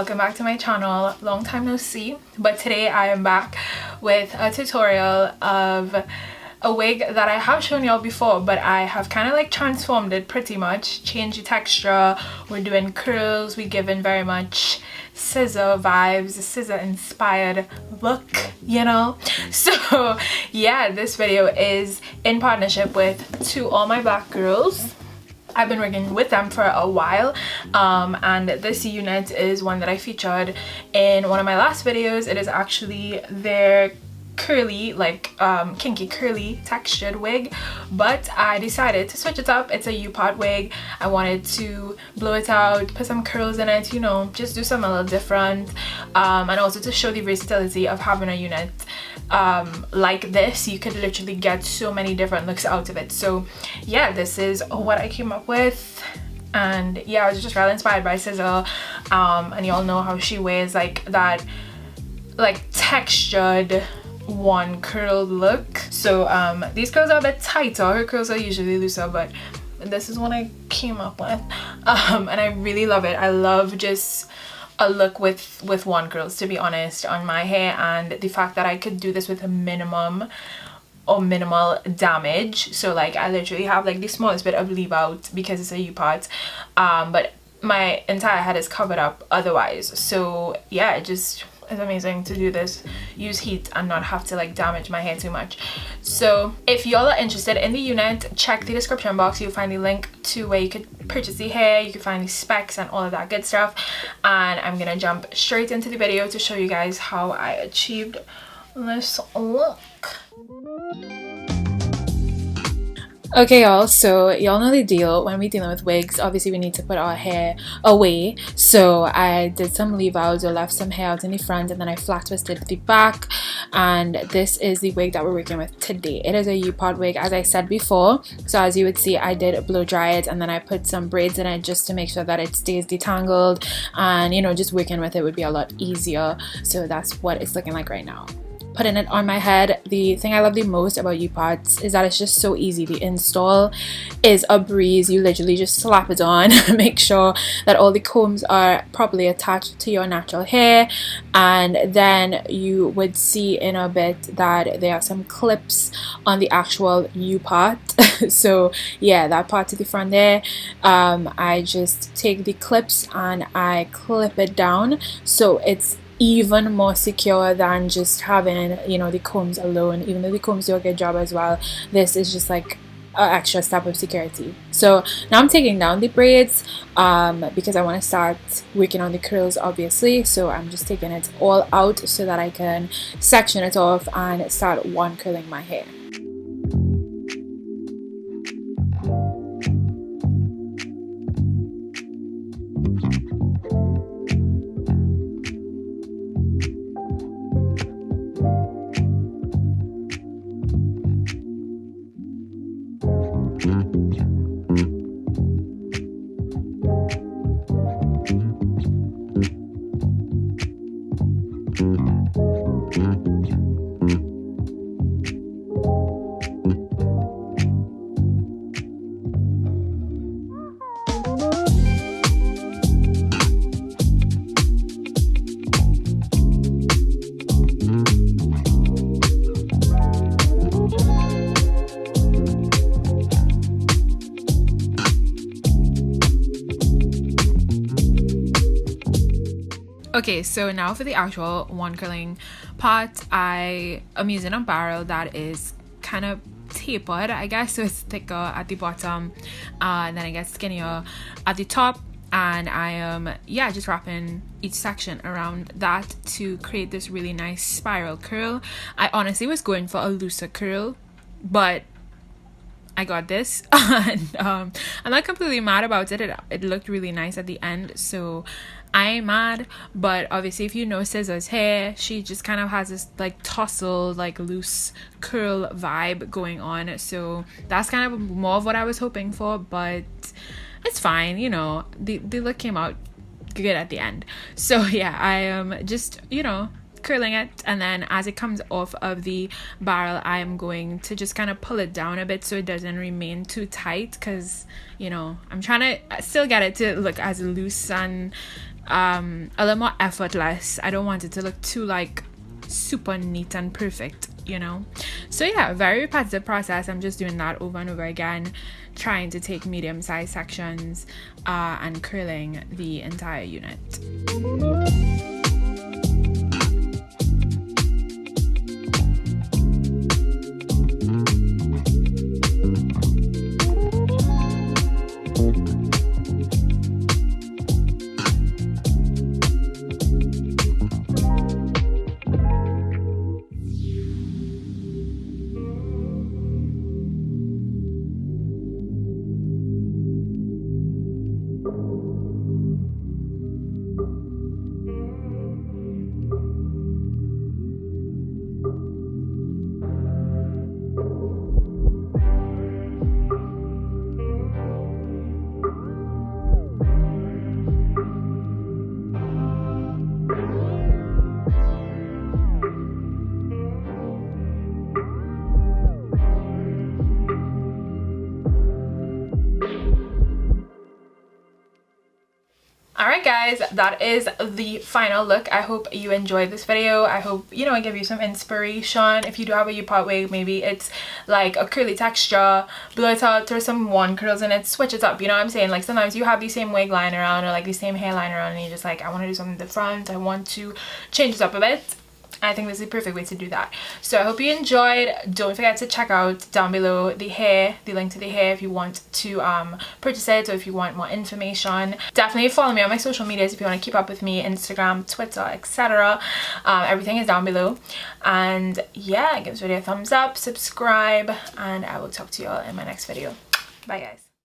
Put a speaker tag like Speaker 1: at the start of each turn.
Speaker 1: welcome back to my channel. Long time no see, but today I am back with a tutorial of a wig that I have shown y'all before, but I have kind of like transformed it pretty much, changed the texture. We're doing curls, we're giving very much scissor vibes, scissor inspired look, you know. So yeah, this video is in partnership with To All My Black Girls. I've been working with them for a while, and this unit is one that I featured in one of my last videos. It is actually their curly, like kinky curly textured wig, but I decided to switch it up. It's a U-part wig. I wanted to blow it out, put some curls in it, you know, just do something a little different, and also to show the versatility of having a unit like this. You could literally get so many different looks out of it. So yeah, this is what I came up with. And yeah, I was just really inspired by Scissor, and y'all know how she wears like that like textured one curled look. So these curls are a bit tighter. Her curls are usually looser, but this is what I came up with, and I really love it. I love just a look with one curls, to be honest, on my hair, and the fact that I could do this with a minimum or minimal damage. So like I literally have like the smallest bit of leave out because it's a U-part, but my entire head is covered up otherwise. So yeah, it's amazing to do this, use heat and not have to like damage my hair too much. So if y'all are interested in the unit, check the description box. You'll find the link to where you could purchase the hair, you can find the specs and all of that good stuff, and I'm gonna jump straight into the video to show you guys how I achieved this look. Okay y'all, so y'all know the deal. When we're dealing with wigs, obviously we need to put our hair away. So I did some leave outs or left some hair out in the front, and then I flat twisted the back, and this is the wig that we're working with today. It is a U-part wig, as I said before. So as you would see, I did blow dry it and then I put some braids in it just to make sure that it stays detangled, and you know, just working with it would be a lot easier. So that's what it's looking like right now. Putting it on my head, the thing I love the most about U-parts is that it's just so easy. The install is a breeze. You literally just slap it on, make sure that all the combs are properly attached to your natural hair, and then you would see in a bit that there are some clips on the actual U-part. So yeah, that part to the front there, I just take the clips and I clip it down so it's even more secure than just having, you know, the combs alone. Even though the combs do a good job as well, this is just like an extra step of security. So now I'm taking down the braids because I want to start working on the curls, obviously. So I'm just taking it all out so that I can section it off and start one curling my hair. Okay, so now for the actual one curling part, I am using a barrel that is kind of tapered, I guess, so it's thicker at the bottom, and then it gets skinnier at the top, and I am just wrapping each section around that to create this really nice spiral curl. I honestly was going for a looser curl, but I got this, and I'm not completely mad about it. It looked really nice at the end, so I ain't mad. But obviously, if you know Scissor's hair, she just kind of has this like tussle, like loose curl vibe going on. So that's kind of more of what I was hoping for, but it's fine, you know. The look came out good at the end. So yeah, I am just, you know, curling it, and then as it comes off of the barrel, I am going to just kind of pull it down a bit so it doesn't remain too tight, because, you know, I'm trying to still get it to look as loose and a little more effortless. I don't want it to look too like super neat and perfect, you know. So yeah, very repetitive process. I'm just doing that over and over again, trying to take medium-sized sections and curling the entire unit. Alright guys, that is the final look. I hope you enjoyed this video. I hope, you know, I give you some inspiration. If you do have a U-part wig, maybe it's like a curly texture, blow it out, throw some one curls in it, switch it up, you know what I'm saying? Like sometimes you have the same wig lying around or like the same hair lying around and you're just like, I want to do something different, I want to change it up a bit. I think this is the perfect way to do that. So I hope you enjoyed. Don't forget to check out down below the link to the hair if you want to purchase it or if you want more information. Definitely follow me on my social medias if you want to keep up with me, Instagram, Twitter, etc. Everything is down below. And yeah, give this video a thumbs up, subscribe, and I will talk to you all in my next video. Bye guys.